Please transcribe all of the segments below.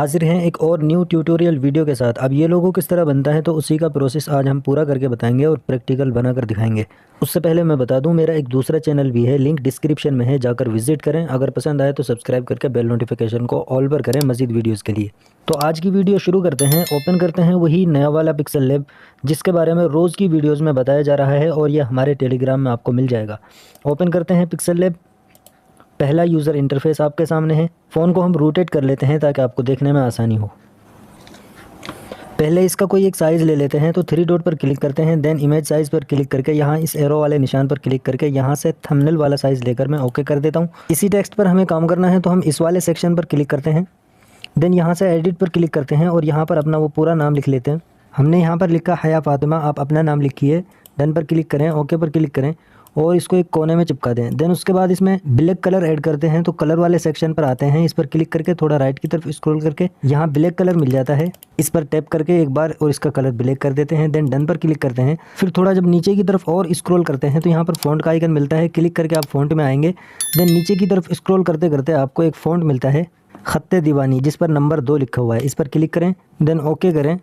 हाजिर हैं एक और न्यू ट्यूटोरियल वीडियो के साथ। अब ये लोगो किस तरह बनता है तो उसी का प्रोसेस आज हम पूरा करके बताएंगे और प्रैक्टिकल बनाकर दिखाएंगे। उससे पहले मैं बता दूं, मेरा एक दूसरा चैनल भी है, लिंक डिस्क्रिप्शन में है, जाकर विजिट करें। अगर पसंद आए तो सब्सक्राइब करके बेल नोटिफिकेशन को ऑल पर करें मज़ीद वीडियोज़ के लिए। तो आज की वीडियो शुरू करते हैं। ओपन करते हैं वही नया वाला पिक्सल लैब जिसके बारे में रोज़ की वीडियोज़ में बताया जा रहा है और ये हमारे टेलीग्राम में आपको मिल जाएगा। ओपन करते हैं पिक्सल लैब। पहला यूज़र इंटरफेस आपके सामने है। फ़ोन को हम रोटेट कर लेते हैं ताकि आपको देखने में आसानी हो। पहले इसका कोई एक साइज़ ले लेते हैं तो 3 डॉट पर क्लिक करते हैं। देन इमेज साइज़ पर क्लिक करके यहाँ इस एरो वाले निशान पर क्लिक करके यहाँ से थंबनेल वाला साइज़ लेकर मैं ओके कर देता हूँ। इसी टेक्स्ट पर हमें काम करना है तो हम इस वाले सेक्शन पर क्लिक करते हैं। देन यहाँ से एडिट पर क्लिक करते हैं और यहाँ पर अपना वो पूरा नाम लिख लेते हैं। हमने यहाँ पर लिखा हया फातिमा, आप अपना नाम लिखिए। डन पर क्लिक करें, ओके पर क्लिक करें और इसको एक कोने में चिपका दें। देन उसके बाद इसमें ब्लैक कलर ऐड करते हैं तो कलर वाले सेक्शन पर आते हैं। इस पर क्लिक करके थोड़ा राइट की तरफ स्क्रॉल करके यहाँ ब्लैक कलर मिल जाता है, इस पर टैप करके एक बार और इसका कलर ब्लैक कर देते हैं। देन डन पर क्लिक करते हैं। फिर थोड़ा जब नीचे की तरफ और स्क्रॉल करते हैं तो यहाँ पर फ़ॉन्ट का आइकन मिलता है, क्लिक करके आप फ़ॉन्ट में आएंगे। देन नीचे की तरफ स्क्रॉल करते करते आपको एक फ़ॉन्ट मिलता है खत्ते दीवानी, जिस पर नंबर 2 लिखा हुआ है, इस पर क्लिक करें। देन ओके करें।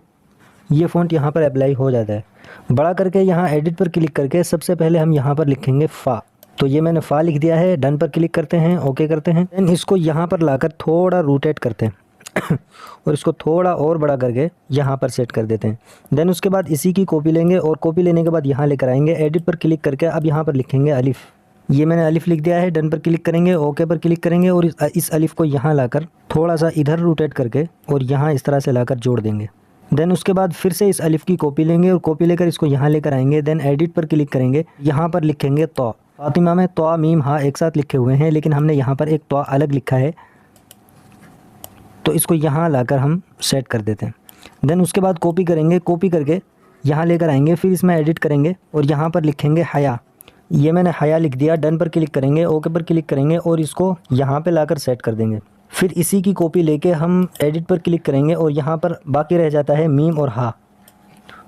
ये फ़ॉन्ट यहाँ पर अप्लाई हो जाता है। बड़ा करके यहाँ एडिट पर क्लिक करके सबसे पहले हम यहाँ पर लिखेंगे फ़ा, तो ये मैंने फ़ा लिख दिया है। डन पर क्लिक करते हैं, ओके करते हैं। देन इसको यहाँ पर लाकर थोड़ा रोटेट करते हैं और इसको थोड़ा और बड़ा करके यहाँ पर सेट कर देते हैं। देन उसके बाद इसी की कॉपी लेंगे और कॉपी लेने के बाद यहाँ लेकर आएंगे। एडिट पर क्लिक करके अब यहाँ पर लिखेंगे अलिफ़, ये मैंने अलिफ़ लिख दिया है। डन पर क्लिक करेंगे, ओके पर क्लिक करेंगे और इस अलिफ़ को यहाँ लाकर थोड़ा सा इधर रोटेट करके और यहाँ इस तरह से लाकर जोड़ देंगे। देन उसके बाद फिर से इस अलिफ़ की कॉपी लेंगे और कॉपी लेकर इसको यहाँ लेकर आएंगे। देन एडिट पर क्लिक करेंगे, यहाँ पर लिखेंगे तो। फातिमा में तो मीम हा एक साथ लिखे हुए हैं लेकिन हमने यहाँ पर एक तो अलग लिखा है, तो इसको यहाँ लाकर हम सेट कर देते हैं। देन उसके बाद कॉपी करेंगे, कॉपी करके यहाँ लेकर आएंगे। फिर इसमें एडिट करेंगे और यहाँ पर लिखेंगे हया, ये मैंने हया लिख दिया। डन पर क्लिक करेंगे, ओके पर क्लिक करेंगे और इसको यहाँ पे लाकर सेट कर देंगे। फिर इसी की कॉपी लेके हम एडिट पर क्लिक करेंगे और यहाँ पर बाकी रह जाता है मीम और हा,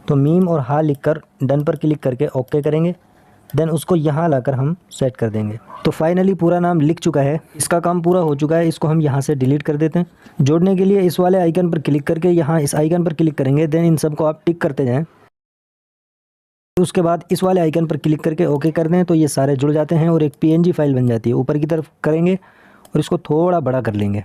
तो मीम और हा लिखकर डन पर क्लिक करके ओके करेंगे। देन उसको यहाँ लाकर हम सेट कर देंगे। तो फाइनली पूरा नाम लिख चुका है, इसका काम पूरा हो चुका है। इसको हम यहाँ से डिलीट कर देते हैं। जोड़ने के लिए इस वाले आइकन पर क्लिक करके यहाँ इस आइकन पर क्लिक करेंगे। देन इन सबको आप टिक करते जाएँ। उसके बाद इस वाले आइकन पर क्लिक करके ओके कर दें तो ये सारे जुड़ जाते हैं और एक PNG फाइल बन जाती है। ऊपर की तरफ करेंगे और इसको थोड़ा बड़ा कर लेंगे।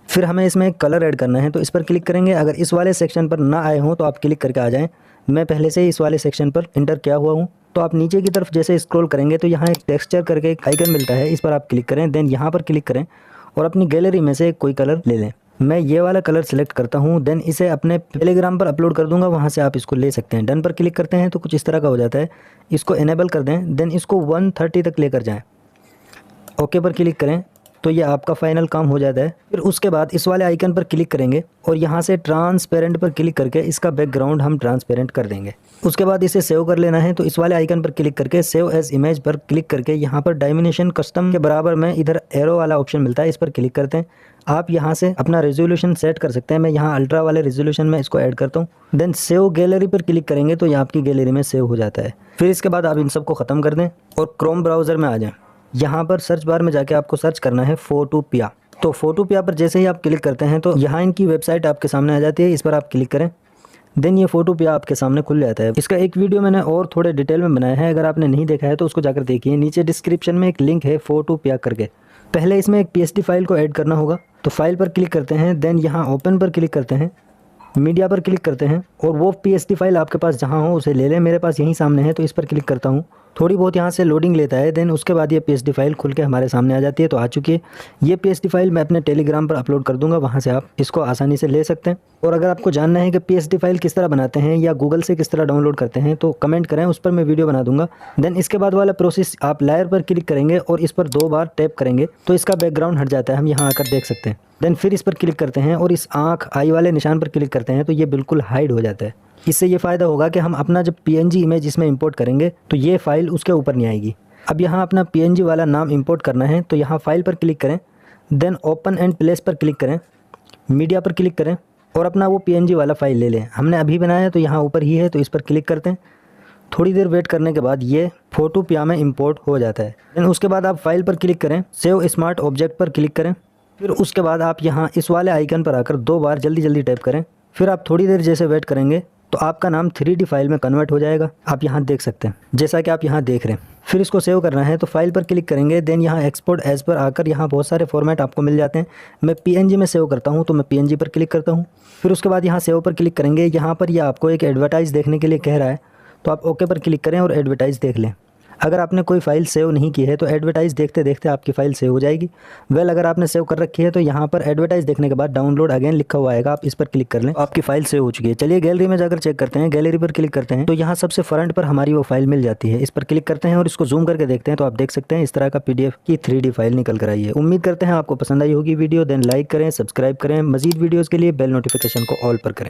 फिर हमें इसमें एक कलर ऐड करना है तो इस पर क्लिक करेंगे। अगर इस वाले सेक्शन पर ना आए हों तो आप क्लिक करके आ जाएं। मैं पहले से ही इस वाले सेक्शन पर इंटर किया हुआ हूँ, तो आप नीचे की तरफ जैसे स्क्रॉल करेंगे तो यहाँ एक टेक्सचर करके एक आइकन मिलता है, इस पर आप क्लिक करें। देन यहाँ पर क्लिक करें और अपनी गैलरी में से कोई कलर ले लें। मैं ये वाला कलर सेलेक्ट करता हूँ। देन इसे अपने टेलीग्राम पर अपलोड कर दूंगा, वहाँ से आप इसको ले सकते हैं। डन पर क्लिक करते हैं तो कुछ इस तरह का हो जाता है। इसको इनेबल कर दें। देन इसको 130 तक लेकर जाएं। ओके पर क्लिक करें तो ये आपका फाइनल काम हो जाता है। फिर उसके बाद इस वाले आइकन पर क्लिक करेंगे और यहाँ से ट्रांसपेरेंट पर क्लिक करके इसका बैकग्राउंड हम ट्रांसपेरेंट कर देंगे। उसके बाद इसे सेव कर लेना है तो इस वाले आइकन पर क्लिक करके सेव एज इमेज पर क्लिक करके यहाँ पर डायमेंशन कस्टम के बराबर में इधर एरो वाला ऑप्शन मिलता है, इस पर क्लिक करते हैं। आप यहाँ से अपना रेजोल्यूशन सेट कर सकते हैं। मैं यहाँ अल्ट्रा वाले रेजोल्यूशन में इसको ऐड करता हूँ। देन सेव गैलरी पर क्लिक करेंगे तो ये आपकी गैलरी में सेव हो जाता है। फिर इसके बाद आप इन सबको ख़त्म कर दें और क्रोम ब्राउज़र में आ जाएं। यहाँ पर सर्च बार में जाके आपको सर्च करना है फोटोपिया। तो फोटोपिया पर जैसे ही आप क्लिक करते हैं तो यहाँ इनकी वेबसाइट आपके सामने आ जाती है, इस पर आप क्लिक करें। देन ये फोटोपिया आपके सामने खुल जाता है। इसका एक वीडियो मैंने और थोड़े डिटेल में बनाया है, अगर आपने नहीं देखा है तो उसको जाकर देखिए। नीचे डिस्क्रिप्शन में एक लिंक है फोटोपिया करके। पहले इसमें एक PSD फाइल को ऐड करना होगा, तो फाइल पर क्लिक करते हैं। देन यहाँ ओपन पर क्लिक करते हैं, मीडिया पर क्लिक करते हैं और वो PSD फाइल आपके पास जहाँ हो उसे ले लें। मेरे पास यहीं सामने है तो इस पर क्लिक करता हूँ। थोड़ी बहुत यहाँ से लोडिंग लेता है। देन उसके बाद ये PSD फाइल खुल के हमारे सामने आ जाती है। तो आ चुकी है ये PSD फाइल। मैं अपने टेलीग्राम पर अपलोड कर दूंगा, वहाँ से आप इसको आसानी से ले सकते हैं। और अगर आपको जानना है कि PSD फाइल किस तरह बनाते हैं या गूगल से किस तरह डाउनलोड करते हैं तो कमेंट करें, उस पर मैं वीडियो बना दूंगा। देन इसके बाद वाला प्रोसेस, आप लेयर पर क्लिक करेंगे और इस पर 2 बार टैप करेंगे तो इसका बैकग्राउंड हट जाता है, हम यहाँ आकर देख सकते हैं। देन फिर इस पर क्लिक करते हैं और इस आँख आई वाले निशान पर क्लिक करते हैं तो ये बिल्कुल हाइड हो जाता है। इससे ये फ़ायदा होगा कि हम अपना जब PNG इमेज इसमें इंपोर्ट करेंगे तो ये फ़ाइल उसके ऊपर नहीं आएगी। अब यहाँ अपना PNG वाला नाम इंपोर्ट करना है तो यहाँ फाइल पर क्लिक करें। देन ओपन एंड प्लेस पर क्लिक करें, मीडिया पर क्लिक करें और अपना वो PNG वाला फ़ाइल ले लें। हमने अभी बनाया है तो यहाँ ऊपर ही है, तो इस पर क्लिक करते हैं। थोड़ी देर वेट करने के बाद ये फोटोपिया में इंपोर्ट हो जाता है। देन उसके बाद आप फाइल पर क्लिक करें, सेव स्मार्ट ऑब्जेक्ट पर क्लिक करें फिर उसके बाद आप यहाँ इस वाले आइकन पर आकर 2 बार जल्दी जल्दी टैप करें। फिर आप थोड़ी देर जैसे वेट करेंगे तो आपका नाम 3D फाइल में कन्वर्ट हो जाएगा। आप यहाँ देख सकते हैं, जैसा कि आप यहाँ देख रहे हैं। फिर इसको सेव करना है तो फाइल पर क्लिक करेंगे, देन यहाँ एक्सपोर्ट एज पर आकर यहाँ बहुत सारे फॉर्मेट आपको मिल जाते हैं। मैं PNG में सेव करता हूँ तो मैं PNG पर क्लिक करता हूँ। फिर उसके बाद यहाँ सेव पर क्लिक करेंगे। यहाँ पर यह आपको एक एडवर्टाइज देखने के लिए कह रहा है, तो आप ओके पर क्लिक करें और एडवर्टाइज देख लें। अगर आपने कोई फ़ाइल सेव नहीं की है तो एडवर्टाइज देखते देखते आपकी फ़ाइल सेव हो जाएगी। अगर आपने सेव कर रखी है तो यहाँ पर एडवर्टाइज देखने के बाद डाउनलोड अगेन लिखा हुआ आएगा, आप इस पर क्लिक कर लें, आपकी फ़ाइल सेव हो चुकी है। चलिए गैलरी में जाकर चेक करते हैं। गैलरी पर क्लिक करते हैं तो यहाँ सबसे फ्रंट पर हमारी वो फाइल मिल जाती है। इस पर क्लिक करते हैं और इसको जूम करके देखते हैं तो आप देख सकते हैं इस तरह का PDF की 3D फाइल निकल कर आई है। उम्मीद करते हैं आपको पसंद आई होगी वीडियो। देन लाइक करें, सब्सक्राइब करें। मजीद वीडियोज़ के लिए बेल नोटिफिकेशन को ऑल पर करें।